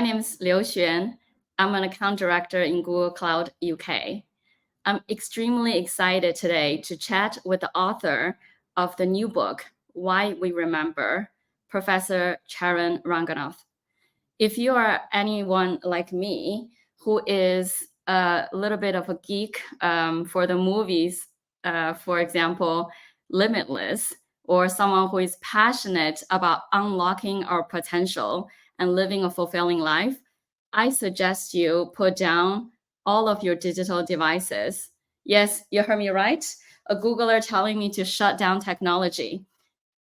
name is Xuan Liu. I'm an account director in Google Cloud UK. I'm extremely excited today to chat with the author of the new book, Why We Remember, Professor Charan Ranganath. If you are anyone like me who is a little bit of a geek for the movies, for example, Limitless, or someone who is passionate about unlocking our potential and living a fulfilling life, I suggest you put down all of your digital devices. Yes, you heard me right. A Googler telling me to shut down technology.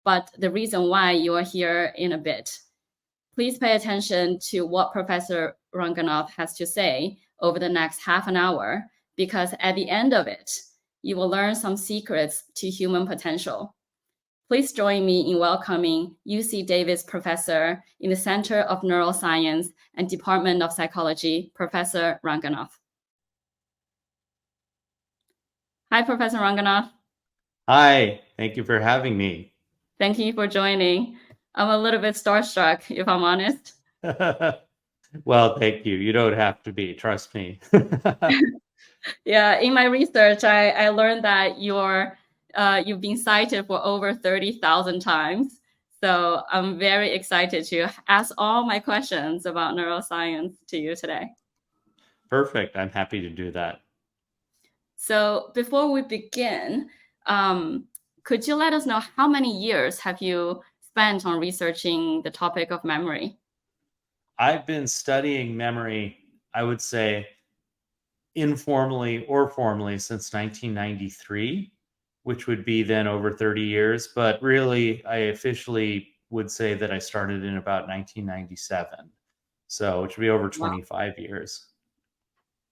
But the reason why you are here in a bit. Please pay attention to what Professor Ranganath has to say over the next half an hour, because at the end of it, you will learn some secrets to human potential. Please join me in welcoming UC Davis professor in the Center of Neuroscience and Department of Psychology, Professor Ranganath. Hi, Professor Ranganath. Hi, thank you for having me. Thank you for joining. I'm a little bit starstruck, if I'm honest. Well, thank you. You don't have to be, trust me. Yeah, in my research, I learned that you've been cited for over 30,000 times. So I'm very excited to ask all my questions about neuroscience to you today. Perfect. I'm happy to do that. So before we begin, could you let us know how many years have you spent on researching the topic of memory? I've been studying memory, I would say, informally or formally since 1993, which would be then over 30 years. But really, I officially would say that I started in about 1997. So, which would be over 25 years.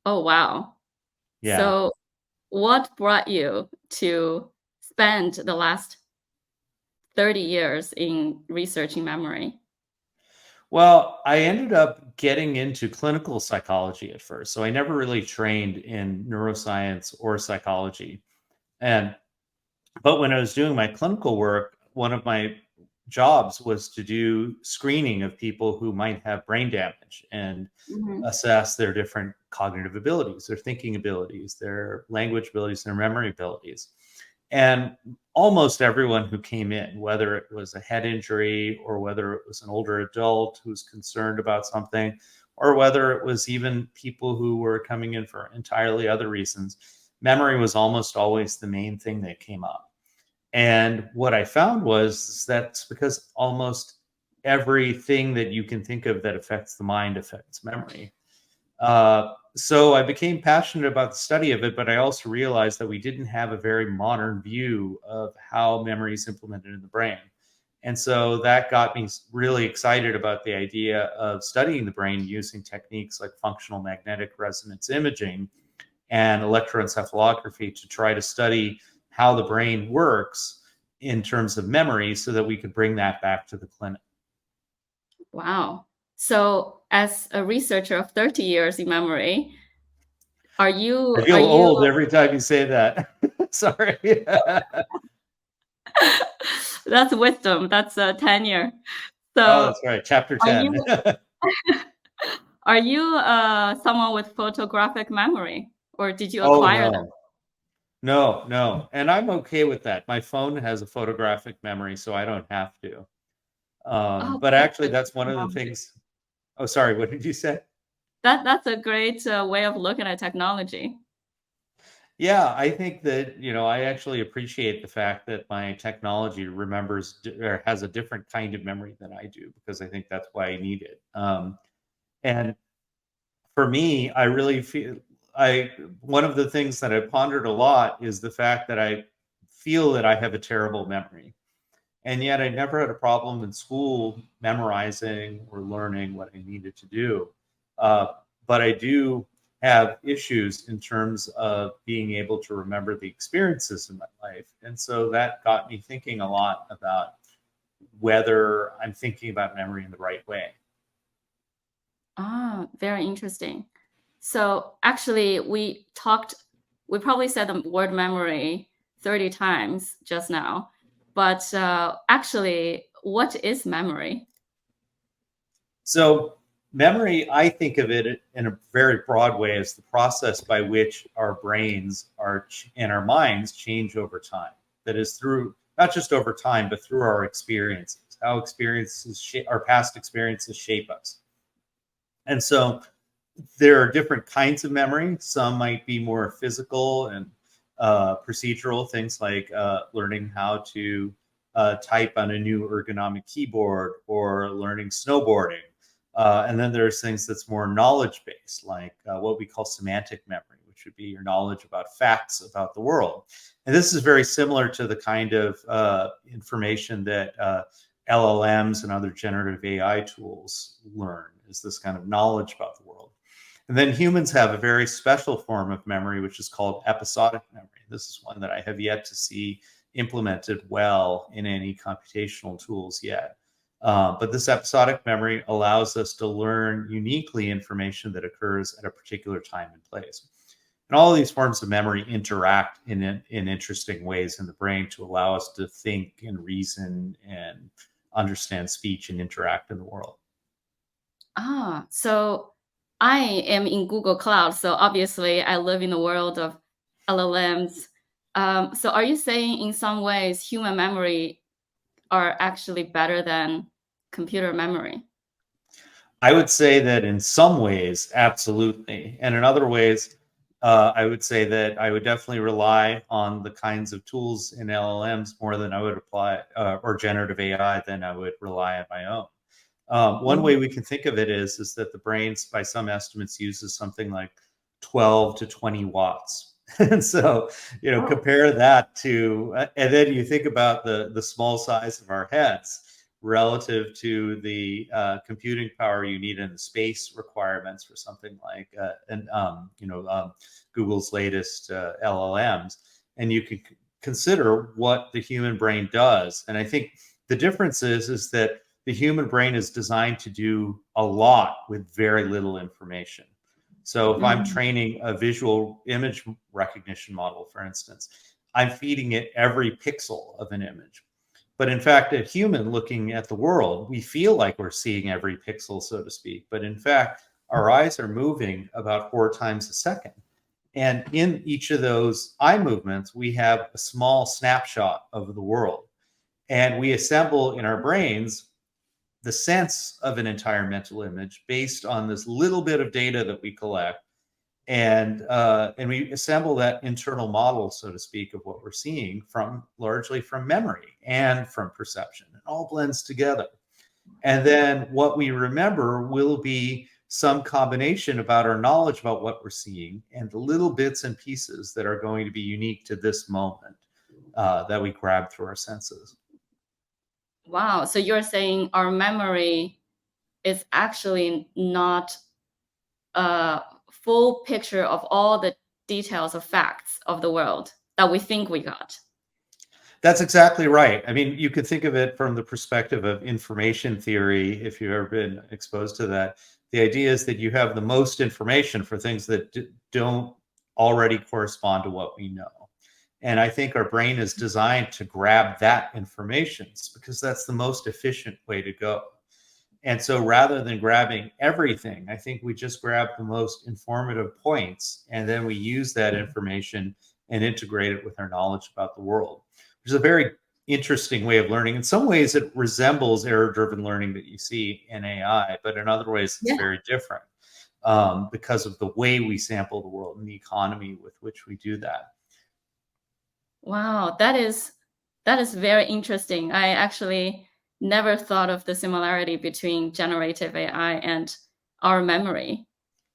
Oh, wow. Yeah. So what brought you to spend the last 30 years in researching memory? Well, I ended up getting into clinical psychology at first. So I never really trained in neuroscience or psychology. And but when I was doing my clinical work, one of my jobs was to do screening of people who might have brain damage and assess their different cognitive abilities, their thinking abilities, their language abilities, their memory abilities. And almost everyone who came in, whether it was a head injury or whether it was an older adult who's concerned about something, or whether it was even people who were coming in for entirely other reasons, memory was almost always the main thing that came up. And what I found was that's because almost everything that you can think of that affects the mind affects memory. So I became passionate about the study of it, but I also realized that we didn't have a very modern view of how memory is implemented in the brain. And so that got me really excited about the idea of studying the brain using techniques like functional magnetic resonance imaging and electroencephalography to try to study how the brain works in terms of memory so that we could bring that back to the clinic. Wow. So as a researcher of 30 years in memory, I feel old every time you say that. Sorry. That's wisdom. That's tenure. So that's right. Chapter 10. Are you someone with photographic memory, or did you acquire them? No. And I'm okay with that. My phone has a photographic memory, so I don't have to. But actually, that's one of the things. Oh, sorry. What did you say? That's a great way of looking at technology. Yeah, I think that, I actually appreciate the fact that my technology remembers or has a different kind of memory than I do, because I think that's why I need it. And for me, I really feel one of the things that I pondered a lot is the fact that I feel that I have a terrible memory. And yet I never had a problem in school memorizing or learning what I needed to do. But I do have issues in terms of being able to remember the experiences in my life. And so that got me thinking a lot about whether I'm thinking about memory in the right way. Ah, very interesting. So actually, we probably said the word memory 30 times just now, but actually, what is memory? So Memory, I think of it in a very broad way as the process by which our brains and our minds change over time. That is through not just over time, but through our experiences, how our past experiences shape us. And so there are different kinds of memory. Some might be more physical and procedural, things like learning how to type on a new ergonomic keyboard or learning snowboarding. And then there's things that's more knowledge-based, like what we call semantic memory, which would be your knowledge about facts about the world. And this is very similar to the kind of information that LLMs and other generative AI tools learn, is this kind of knowledge about the world. And then humans have a very special form of memory, which is called episodic memory. This is one that I have yet to see implemented well in any computational tools yet. But this episodic memory allows us to learn uniquely information that occurs at a particular time and place. And all of these forms of memory interact in interesting ways in the brain to allow us to think and reason and understand speech and interact in the world. So I am in Google Cloud, so obviously I live in the world of LLMs. So are you saying in some ways human memory are actually better than computer memory? I would say that in some ways, absolutely. And in other ways, I would say that I would definitely rely on the kinds of tools in LLMs more than I would apply, or generative AI, than I would rely on my own. One way we can think of it is that the brains, by some estimates, uses something like 12 to 20 watts. And so, compare that to, and then you think about the small size of our heads relative to the computing power you need and the space requirements for something like Google's latest LLMs, and you can consider what the human brain does. And I think the difference is that the human brain is designed to do a lot with very little information. So if I'm training a visual image recognition model, for instance, I'm feeding it every pixel of an image. But in fact, a human looking at the world, we feel like we're seeing every pixel, so to speak. But in fact, our eyes are moving about 4 times a second. And in each of those eye movements, we have a small snapshot of the world. And we assemble in our brains the sense of an entire mental image based on this little bit of data that we collect. And we assemble that internal model, so to speak, of what we're seeing largely from memory and from perception. It all blends together. And then what we remember will be some combination about our knowledge about what we're seeing and the little bits and pieces that are going to be unique to this moment that we grab through our senses. Wow. So you're saying our memory is actually not a full picture of all the details of facts of the world that we think we got. That's exactly right. I mean, you could think of it from the perspective of information theory, if you've ever been exposed to that. The idea is that you have the most information for things that don't already correspond to what we know. And I think our brain is designed to grab that information because that's the most efficient way to go. And so rather than grabbing everything, I think we just grab the most informative points, and then we use that information and integrate it with our knowledge about the world, which is a very interesting way of learning. In some ways, it resembles error-driven learning that you see in AI, but in other ways, it's very different because of the way we sample the world and the economy with which we do that. Wow, that is very interesting. I actually never thought of the similarity between generative AI and our memory.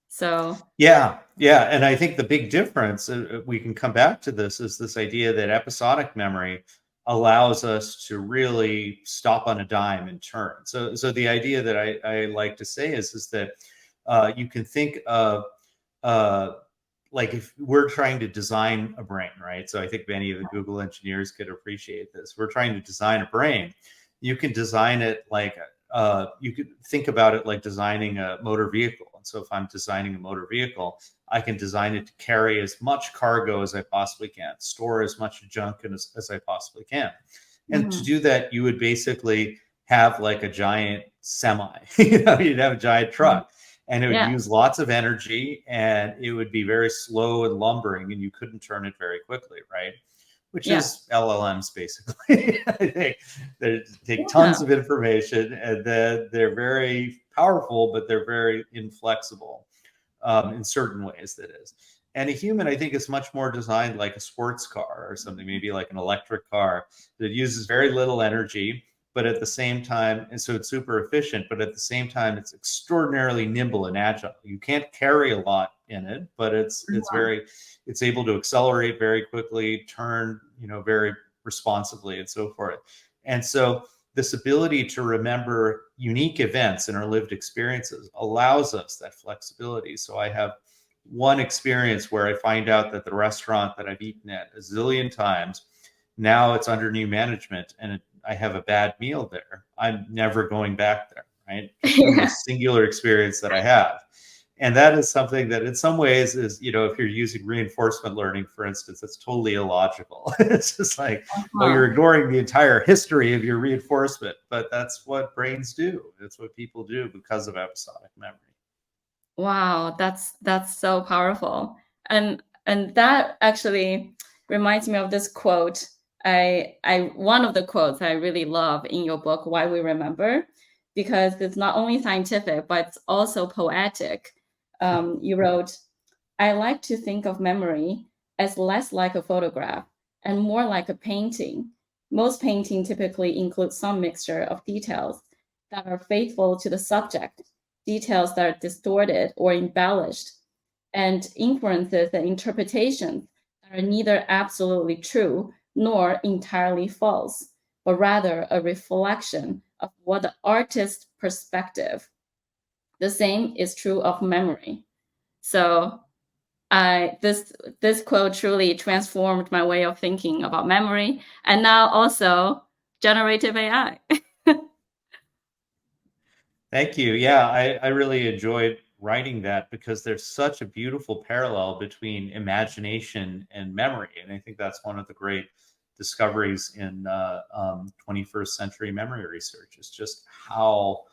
So yeah, and I think the big difference, we can come back to this, is this idea that episodic memory allows us to really stop on a dime and turn. So the idea that I like to say is that you can think of like if we're trying to design a brain, right? So I think many of the Google engineers could appreciate this. We're trying to design a brain. You can design it like, you could think about it like designing a motor vehicle. And so if I'm designing a motor vehicle, I can design it to carry as much cargo as I possibly can, store as much junk as I possibly can. And to do that, you would basically have like a giant semi. You'd have a giant truck, and it would Yeah. use lots of energy, and it would be very slow and lumbering, and you couldn't turn it very quickly, right? Which Yeah. is LLMs basically. They take tons Yeah. of information, and then they're very powerful, but they're very inflexible in certain ways, that is. And a human, I think, is much more designed like a sports car or something, maybe like an electric car that uses very little energy, but at the same time, and so it's super efficient, but at the same time, it's extraordinarily nimble and agile. You can't carry a lot in it, but it's able to accelerate very quickly, turn, very responsibly, and so forth. And so this ability to remember unique events in our lived experiences allows us that flexibility. So I have one experience where I find out that the restaurant that I've eaten at a zillion times, now it's under new management, and I have a bad meal there. I'm never going back there, right? Just from the Yeah. singular experience that I have. And that is something that in some ways is, if you're using reinforcement learning, for instance, it's totally illogical. It's just like, well, Uh-huh. you're ignoring the entire history of your reinforcement, but that's what brains do. That's what people do because of episodic memory. Wow, that's so powerful. And that actually reminds me of this quote. I one of the quotes I really love in your book, Why We Remember, because it's not only scientific, but it's also poetic. You wrote, I like to think of memory as less like a photograph and more like a painting. Most painting typically includes some mixture of details that are faithful to the subject, details that are distorted or embellished, and inferences and interpretations that are neither absolutely true nor entirely false, but rather a reflection of what the artist's perspective. The same is true of memory. So this quote truly transformed my way of thinking about memory, and now also generative AI. Thank you. Yeah, I really enjoyed writing that because there's such a beautiful parallel between imagination and memory. And I think that's one of the great discoveries in 21st century memory research, is just how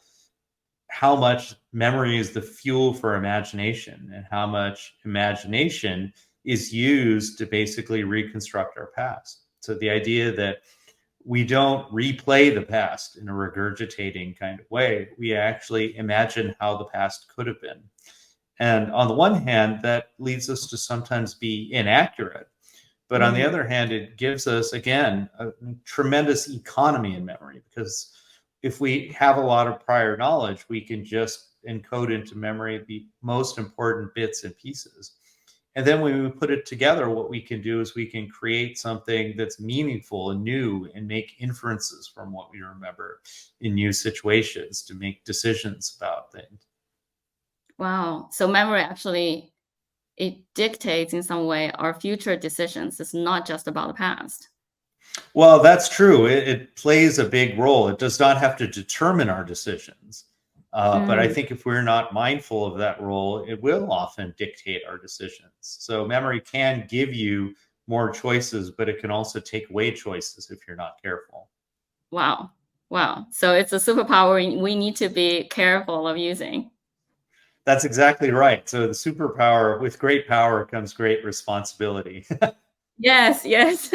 much memory is the fuel for imagination, and how much imagination is used to basically reconstruct our past. So the idea that we don't replay the past in a regurgitating kind of way. We actually imagine how the past could have been. And on the one hand, that leads us to sometimes be inaccurate. But on the Mhm. other hand, it gives us, again, a tremendous economy in memory, because if we have a lot of prior knowledge, we can just encode into memory the most important bits and pieces. And then when we put it together, what we can do is we can create something that's meaningful and new, and make inferences from what we remember in new situations to make decisions about things. Wow. So memory actually it dictates in some way our future decisions. It's not just about the past. Well, that's true. It plays a big role. It does not have to determine our decisions. But I Mm, think if we're not mindful of that role, it will often dictate our decisions. So memory can give you more choices, but it can also take away choices if you're not careful. wow. Wow. So it's a superpower we need to be careful of using. That's exactly right. So the superpower, with great power comes great responsibility. Yes, yes.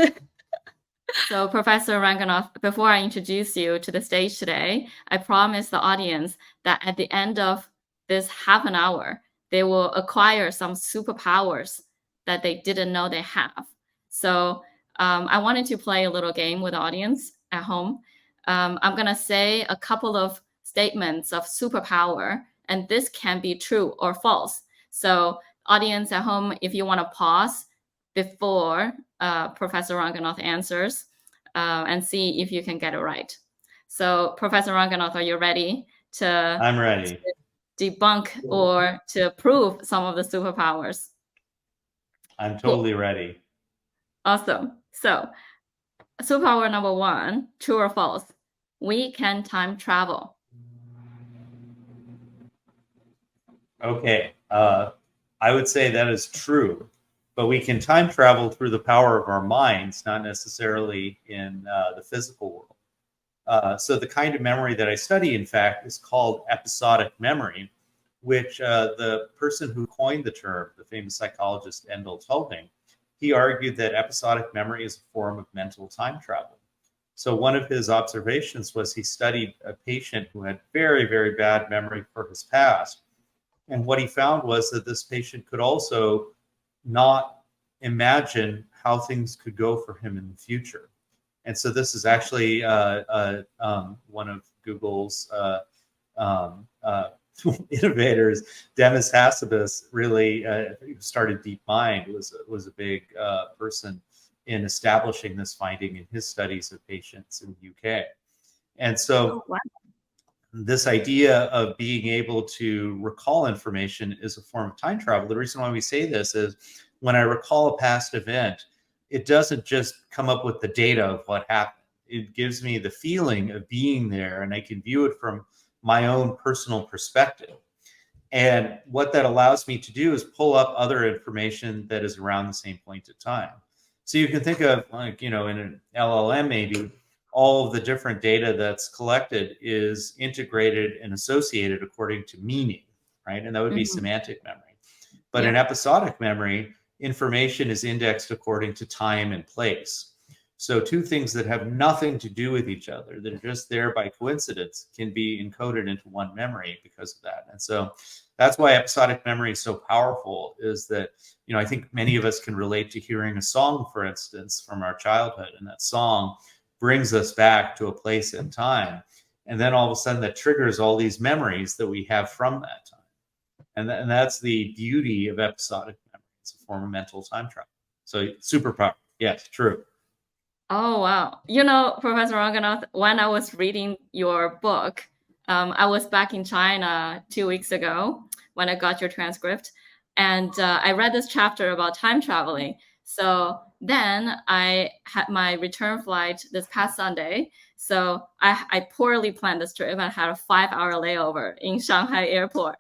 So, Professor Ranganath, before I introduce you to the stage today, I promise the audience that at the end of this half an hour, they will acquire some superpowers that they didn't know they have. So, I wanted to play a little game with the audience at home. I'm going to say a couple of statements of superpower, and this can be true or false. So, audience at home, if you want to pause before Professor Ranganath answers and see if you can get it right. So, Professor Ranganath, are you ready I'm ready. to debunk or to prove some of the superpowers? I'm Cool. totally ready. Awesome. So, superpower number one, true or false? We can time travel. Okay. I would say that is true, but we can time travel through the power of our minds, not necessarily in the physical world. So the kind of memory that I study, in fact, is called episodic memory, which the person who coined the term, the famous psychologist Endel Tolding, he argued that episodic memory is a form of mental time travel. So one of his observations was he studied a patient who had very, very bad memory for his past. And what he found was that this patient could also not imagine how things could go for him in the future. And so this is actually one of Google's innovators, Demis Hassabis, really started DeepMind, was a big person in establishing this finding in his studies of patients in the UK. And so this idea of being able to recall information is a form of time travel. The reason why we say this is when I recall a past event, it doesn't just come up with the data of what happened. It gives me the feeling of being there, and I can view it from my own personal perspective. And what that allows me to do is pull up other information that is around the same point of time. So you can think of, like, in an LLM, maybe all of the different data that's collected is integrated and associated according to meaning, right? And that would be semantic memory. But in episodic memory, information is indexed according to time and place. So two things that have nothing to do with each other, that are just there by coincidence, can be encoded into one memory because of that. And so that's why episodic memory is so powerful, is that, I think many of us can relate to hearing a song, for instance, from our childhood, and that song brings us back to a place in time. And then all of a sudden that triggers all these memories that we have from that time. And that's the beauty of episodic memory. It's a form of mental time travel. So superpower. Yes, true. Oh, wow. Professor Ranganath, when I was reading your book, I was back in China 2 weeks ago when I got your transcript, and I read this chapter about time traveling. So then I had my return flight this past Sunday. So I poorly planned this trip and had a 5-hour layover in Shanghai airport.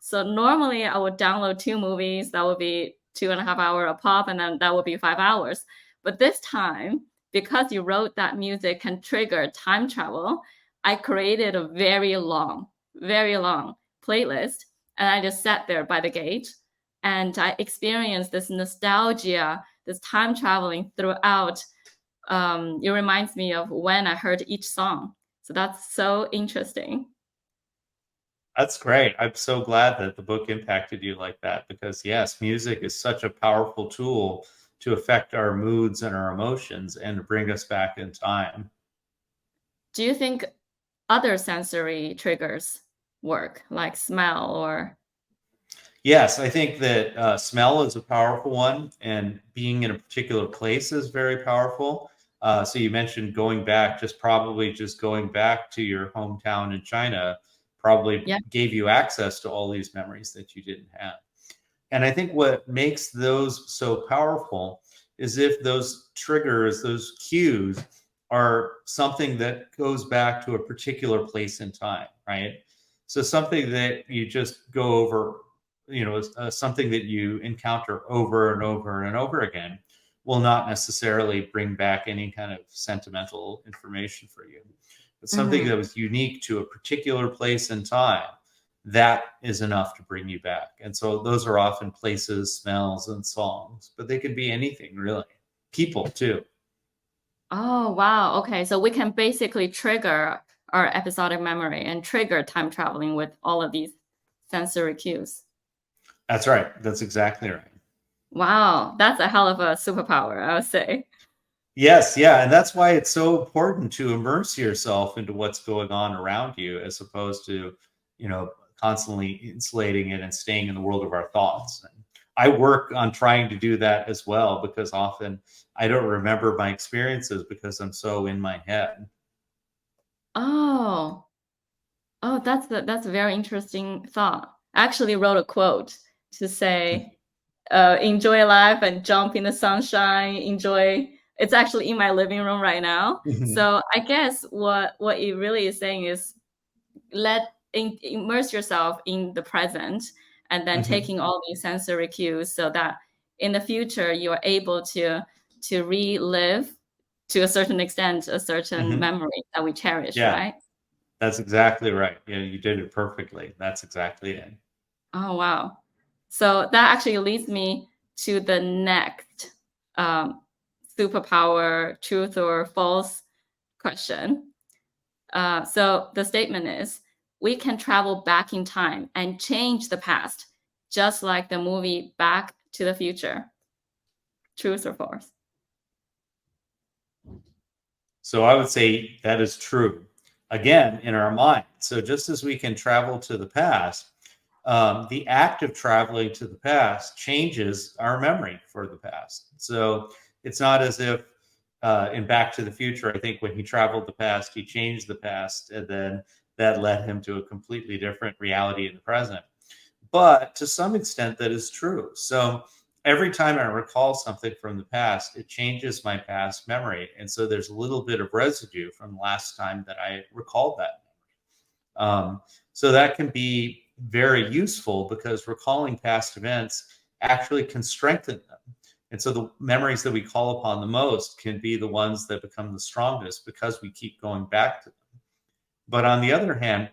So normally I would download 2 movies that would be 2.5 hours a pop, and then that would be 5 hours. But this time, because you wrote that music can trigger time travel, I created a very long playlist, and I just sat there by the gate, and I experienced this nostalgia, this time traveling throughout. It reminds me of when I heard each song. So that's so interesting. That's great. I'm so glad that the book impacted you like that, because yes, music is such a powerful tool to affect our moods and our emotions and to bring us back in time. Do you think other sensory triggers work, like smell or? Yes, I think that smell is a powerful one, and being in a particular place is very powerful. So you mentioned going back, probably just going back to your hometown in China probably gave you access to all these memories that you didn't have. And I think what makes those so powerful is if those triggers, those cues, are something that goes back to a particular place in time, right? So something that you just go over, something that you encounter over and over and over again will not necessarily bring back any kind of sentimental information for you. But something that was unique to a particular place and time, that is enough to bring you back. And so those are often places, smells, and songs, but they could be anything, really. People too. Oh, wow. Okay. So we can basically trigger our episodic memory and trigger time traveling with all of these sensory cues. That's right. That's exactly right. Wow. That's a hell of a superpower, I would say. Yes, yeah. And that's why it's so important to immerse yourself into what's going on around you, as opposed to, constantly insulating it and staying in the world of our thoughts. And I work on trying to do that as well, because often I don't remember my experiences because I'm so in my head. Oh, that's a very interesting thought. I actually wrote a quote to say, enjoy life and jump in the sunshine, enjoy. It's actually in my living room right now. So I guess what it really is saying is immerse yourself in the present, and then taking all these sensory cues so that in the future you are able to relive, to a certain extent, a certain Mhm. memory that we cherish, Yeah, right? that's exactly right. Yeah, you did it perfectly. That's exactly it. Oh, wow. So that actually leads me to the next superpower, truth or false question. So the statement is, we can travel back in time and change the past, just like the movie Back to the Future. Truth or false? So I would say that is true. Again, in our mind. So just as we can travel to the past, the act of traveling to the past changes our memory for the past. So it's not as if in Back to the Future, I think when he traveled the past, he changed the past, and then that led him to a completely different reality in the present. But to some extent, that is true. So every time I recall something from the past, it changes my past memory. And so there's a little bit of residue from the last time that I recalled that. Um, so that can be very useful because recalling past events actually can strengthen them. And so the memories that we call upon the most can be the ones that become the strongest because we keep going back to them. But on the other hand,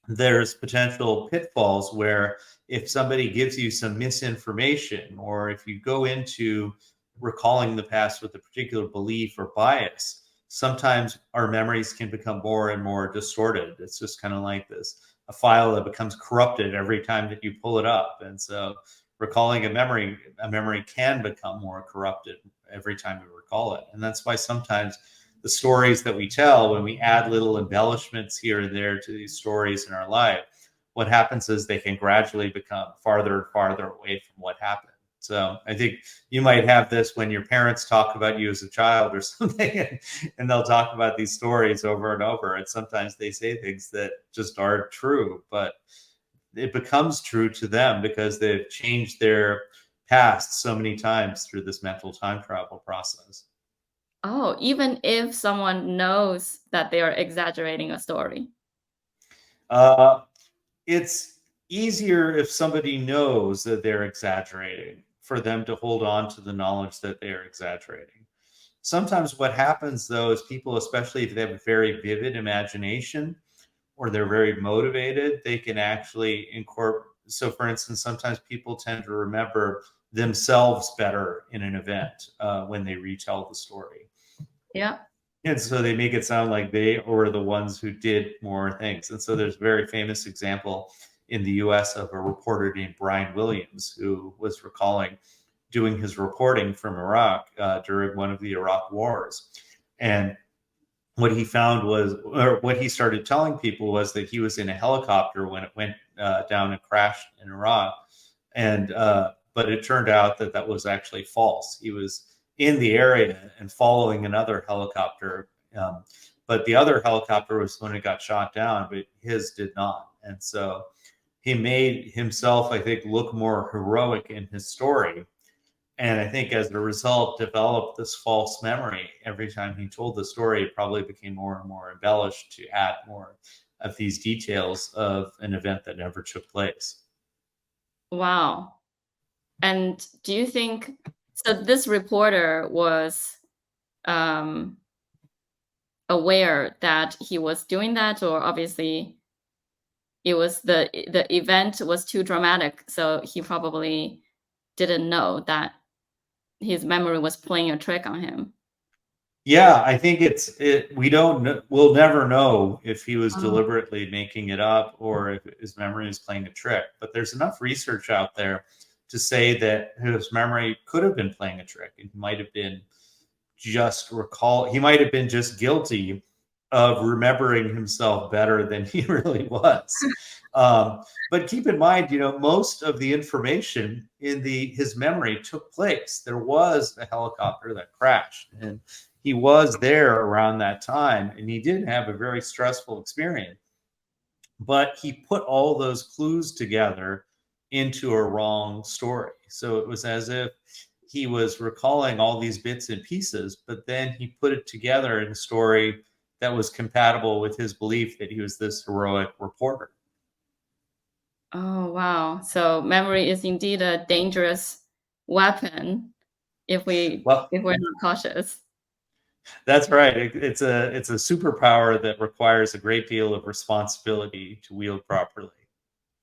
there's potential pitfalls where if somebody gives you some misinformation or if you go into recalling the past with a particular belief or bias, sometimes our memories can become more and more distorted. It's just kind of like this a file that becomes corrupted every time that you pull it up. And so recalling a memory can become more corrupted every time we recall it. And that's why sometimes the stories that we tell, when we add little embellishments here and there to these stories in our life, what happens is they can gradually become farther and farther away from what happened. So I think you might have this when your parents talk about you as a child or something, and they'll talk about these stories over and over. And sometimes they say things that just aren't true, but it becomes true to them because they've changed their past so many times through this mental time travel process. Oh, even if someone knows that they are exaggerating a story. Uh, it's easier if somebody knows that they're exaggerating for them to hold on to the knowledge that they're exaggerating. Sometimes what happens though is people, especially if they have a very vivid imagination or they're very motivated, they can actually incorporate. So, for instance, sometimes people tend to remember themselves better in an event when they retell the story. Yeah. And so they make it sound like they were the ones who did more things. And so there's a very famous example in the US of a reporter named Brian Williams who was recalling doing his reporting from Iraq during one of the Iraq wars. And what he found was, or what he started telling people was that he was in a helicopter when it went down and crashed in Iraq. And, but it turned out that that was actually false. He was in the area and following another helicopter. But the other helicopter was when it got shot down, but his did not. And so he made himself, I think, look more heroic in his story. And I think as a result, developed this false memory. Every time he told the story, it probably became more and more embellished to add more of these details of an event that never took place. Wow. And do you think so? This reporter was um, aware that he was doing that, or obviously it was the event was too dramatic, so he probably didn't know that his memory was playing a trick on him. Yeah, I think we don't we'll never know if he was Oh, deliberately making it up or if his memory is playing a trick. But there's enough research out there to say that his memory could have been playing a trick. It might have been he might have been just guilty of remembering himself better than he really was. But keep in mind, most of the information in his memory took place. There was a helicopter that crashed, and he was there around that time, and he did have a very stressful experience. But he put all those clues together into a wrong story. So it was as if he was recalling all these bits and pieces, but then he put it together in a story that was compatible with his belief that he was this heroic reporter. oh wow. So memory is indeed a dangerous weapon if Well, we're not cautious. That's right. It's a superpower that requires a great deal of responsibility to wield properly.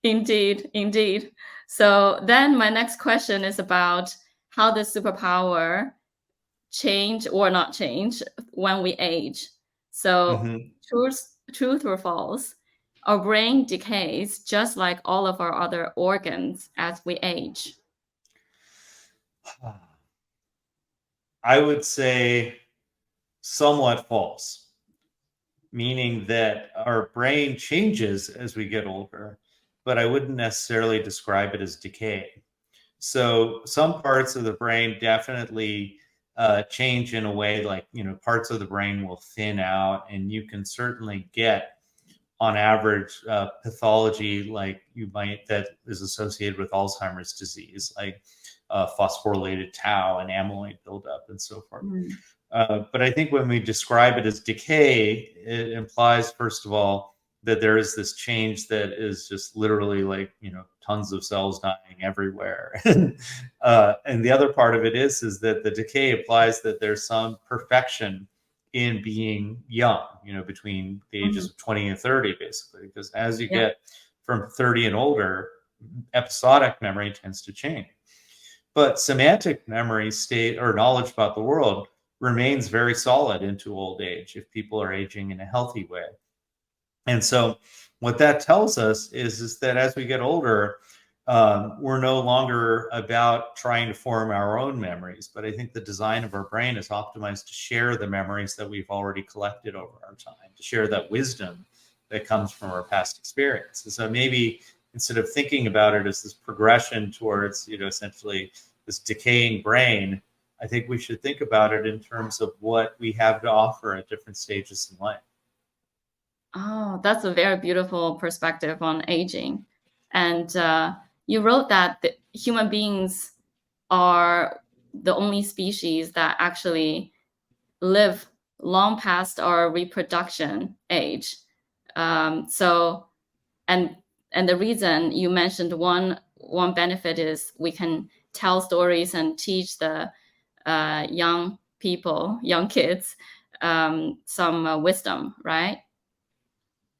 Indeed, indeed. So then my next question is about how the superpower change or not change when we age. So Hmm. truth or false? Our brain decays just like all of our other organs as we age. I would say somewhat false, meaning that our brain changes as we get older, but I wouldn't necessarily describe it as decay. So some parts of the brain definitely change in a way, like, parts of the brain will thin out, and you can certainly get, on average, pathology like you might that is associated with Alzheimer's disease, like phosphorylated tau and amyloid buildup and so forth. Mm. But I think when we describe it as decay, it implies, first of all, that there is this change that is just literally like, tons of cells dying everywhere. And the other part of it is that the decay implies that there's some perfection in being young, between the Mhm. ages of 20 and 30, basically, because as you Yeah. get from 30 and older, episodic memory tends to change. But semantic memory state or knowledge about the world remains very solid into old age if people are aging in a healthy way. And so what that tells us is that as we get older, we're no longer about trying to form our own memories, but I think the design of our brain is optimized to share the memories that we've already collected over our time, to share that wisdom that comes from our past experience. And so maybe instead of thinking about it as this progression towards, essentially this decaying brain, I think we should think about it in terms of what we have to offer at different stages in life. Oh, that's a very beautiful perspective on aging. And you wrote that the human beings are the only species that actually live long past our reproduction age. So, and and the reason you mentioned one benefit is we can tell stories and teach the young people, young kids, some wisdom, right?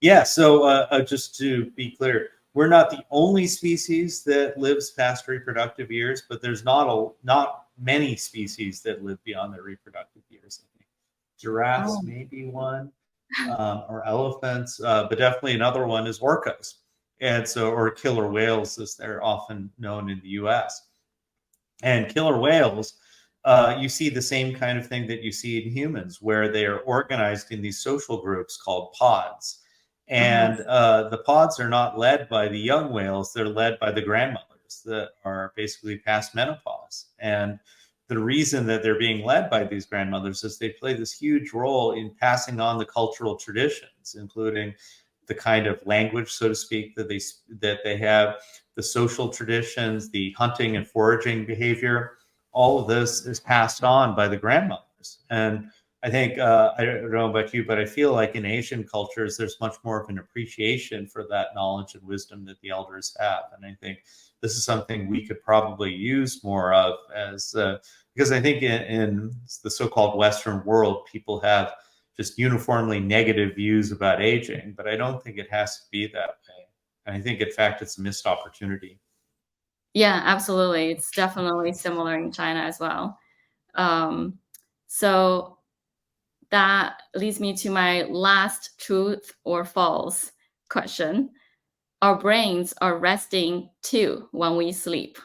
Yeah, so just to be clear, we're not the only species that lives past reproductive years, but there's not many species that live beyond their reproductive years. I think giraffes Oh. may be one, or elephants, but definitely another one is orcas, and so, or killer whales, as they're often known in the U.S. And killer whales, you see the same kind of thing that you see in humans, where they are organized in these social groups called pods. Uh-huh. And the pods are not led by the young whales, they're led by the grandmothers that are basically past menopause. And the reason that they're being led by these grandmothers is they play this huge role in passing on the cultural traditions, including the kind of language, so to speak, that they have, the social traditions, the hunting and foraging behavior. All of this is passed on by the grandmothers. And I think, I don't know about you, but I feel like in Asian cultures, there's much more of an appreciation for that knowledge and wisdom that the elders have. And I think this is something we could probably use more of, as because I think in the so-called Western world, people have just uniformly negative views about aging, but I don't think it has to be that way. And I think, in fact, it's a missed opportunity. Yeah, absolutely. It's definitely similar in China as well. Um, so that leads me to my last truth or false question. Our brains are resting too when we sleep.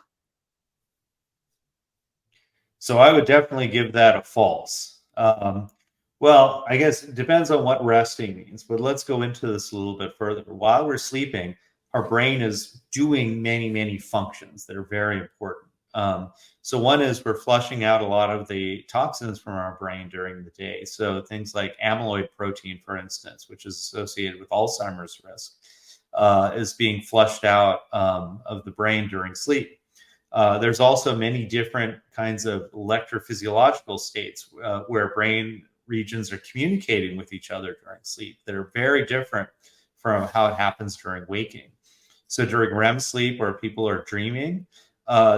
So I would definitely give that a false. Well, I guess it depends on what resting means, but let's go into this a little bit further. While we're sleeping, our brain is doing many, many functions that are very important. So one is we're flushing out a lot of the toxins from our brain during the day. So things like amyloid protein, for instance, which is associated with Alzheimer's risk, is being flushed out of the brain during sleep. There's also many different kinds of electrophysiological states where brain regions are communicating with each other during sleep that are very different from how it happens during waking. So during REM sleep, where people are dreaming,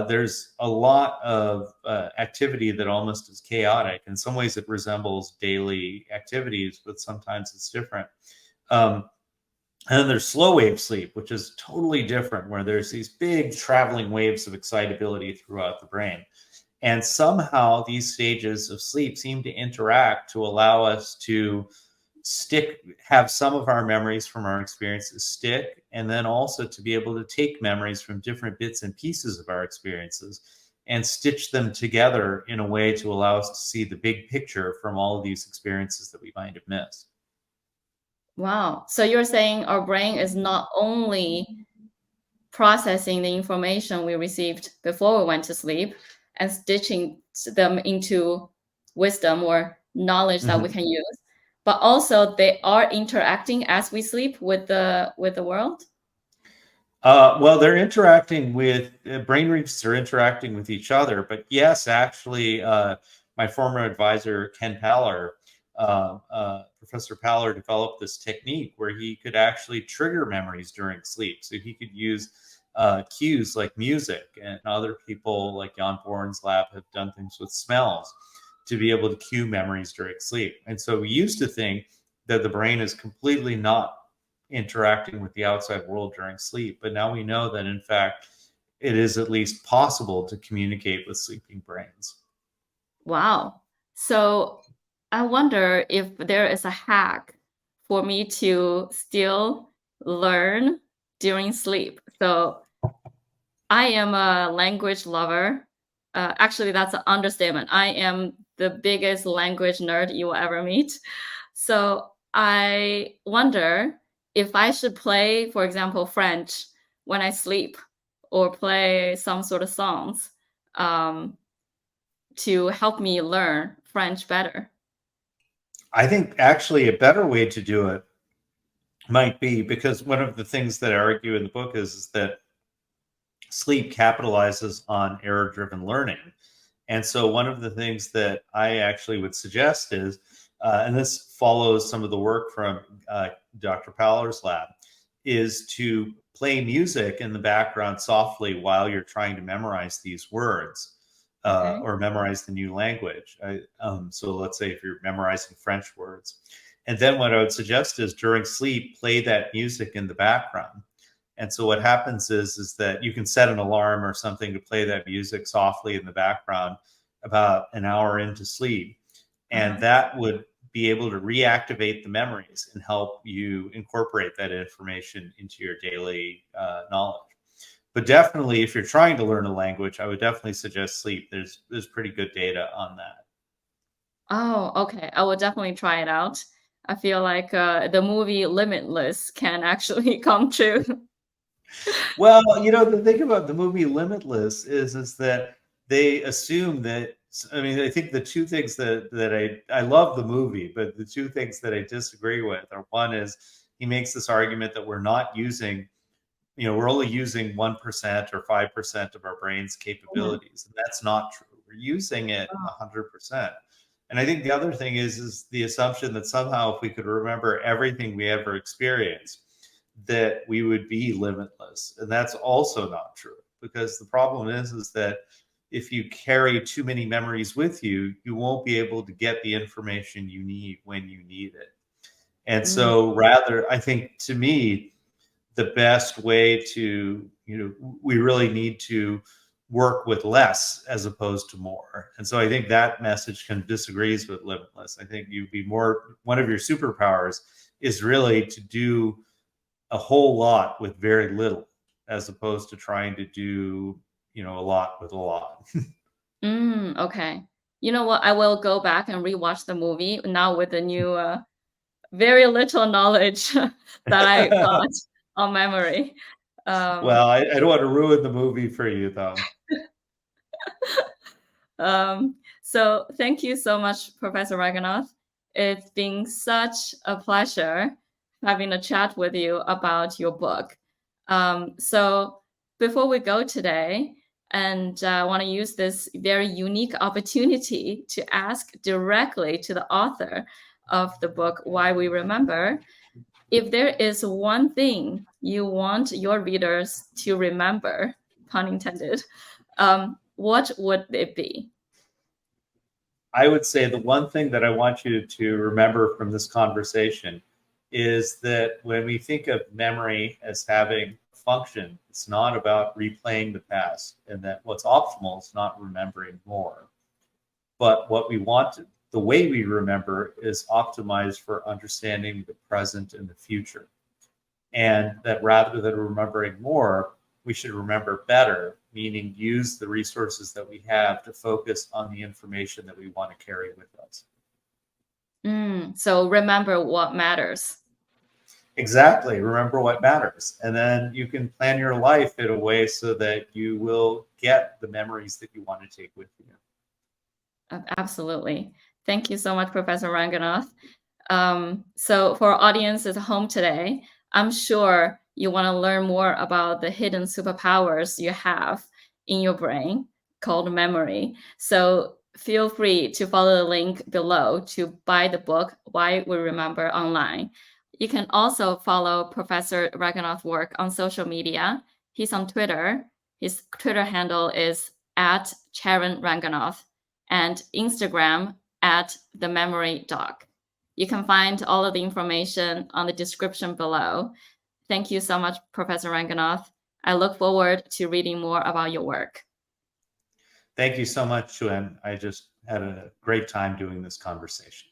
there's a lot of activity that almost is chaotic. In some ways, it resembles daily activities, but sometimes it's different. Um, and then there's slow wave sleep, which is totally different, where there's these big traveling waves of excitability throughout the brain. And somehow these stages of sleep seem to interact to allow us to have some of our memories from our experiences stick, and then also to be able to take memories from different bits and pieces of our experiences and stitch them together in a way to allow us to see the big picture from all of these experiences that we might have missed. Wow. So you're saying our brain is not only processing the information we received before we went to sleep and stitching them into wisdom or knowledge that we Mm-hmm. can use, but also they are interacting as we sleep with the world. Well, they're interacting with brain regions are interacting with each other. But yes, actually, my former advisor, Ken Paller, Professor Paller, developed this technique where he could actually trigger memories during sleep. So he could use cues like music, and other people like Jan Born's lab have done things with smells to be able to cue memories during sleep. And so we used to think that the brain is completely not interacting with the outside world during sleep. But now we know that, in fact, it is at least possible to communicate with sleeping brains. Wow. So I wonder if there is a hack for me to still learn during sleep. So I am a language lover. Actually, that's an understatement. I am the biggest language nerd you will ever meet. So I wonder if I should play, for example, French when I sleep or play some sort of songs um, to help me learn French better. I think actually a better way to do it might be, because one of the things that I argue in the book is that sleep capitalizes on error driven learning. And so, one of the things that I actually would suggest is, and this follows some of the work from Dr. Paller's lab, is to play music in the background softly while you're trying to memorize these words Okay. or memorize the new language. So, let's say if you're memorizing French words. And then, what I would suggest is during sleep, play that music in the background. And so what happens is that you can set an alarm or something to play that music softly in the background about an hour into sleep. And Uh-huh. that would be able to reactivate the memories and help you incorporate that information into your daily knowledge. But definitely, if you're trying to learn a language, I would definitely suggest sleep. There's pretty good data on that. Oh, okay. I will definitely try it out. I feel like the movie Limitless can actually come true. Well, the thing about the movie Limitless is that they assume that. I mean, I think the two things that I love the movie, but the two things that I disagree with are, one is he makes this argument that we're only using 1% or 5% of our brain's Mhm. capabilities, and that's not true. We're using it Oh. 100%. And I think the other thing is the assumption that somehow if we could remember everything we ever experienced, that we would be limitless. And that's also not true, because the problem is that if you carry too many memories with you, you won't be able to get the information you need when you need it. And Mm, so rather, I think, to me, the best way to, we really need to work with less as opposed to more. And so I think that message kind of disagrees with limitless. I think you'd be more, one of your superpowers is really to do a whole lot with very little, as opposed to trying to do, a lot with a lot. okay. You know what? I will go back and rewatch the movie now with the new, very little knowledge that I got on memory. Um, Well, I don't want to ruin the movie for you, though. so thank you so much, Professor Raghunath. It's been such a pleasure having a chat with you about your book. So before we go today, and I want to use this very unique opportunity to ask directly to the author of the book, Why We Remember, if there is one thing you want your readers to remember, pun intended, what would it be? I would say the one thing that I want you to remember from this conversation is that when we think of memory as having a function, it's not about replaying the past, and that what's optimal is not remembering more. But what we want, the way we remember, is optimized for understanding the present and the future. And that rather than remembering more, we should remember better, meaning use the resources that we have to focus on the information that we want to carry with us. So remember what matters. Exactly. Remember what matters. And then you can plan your life in a way so that you will get the memories that you want to take with you. Absolutely. Thank you so much, Professor Ranganath. So for our audience at home today, I'm sure you want to learn more about the hidden superpowers you have in your brain called memory. So feel free to follow the link below to buy the book, Why We Remember, online. You can also follow Professor Ranganath's work on social media. He's on Twitter. His Twitter handle is at Charan Ranganath, and Instagram at the Memory Doc. You can find all of the information on the description below. Thank you so much, Professor Ranganath. I look forward to reading more about your work. Thank you so much, Xuan. I just had a great time doing this conversation.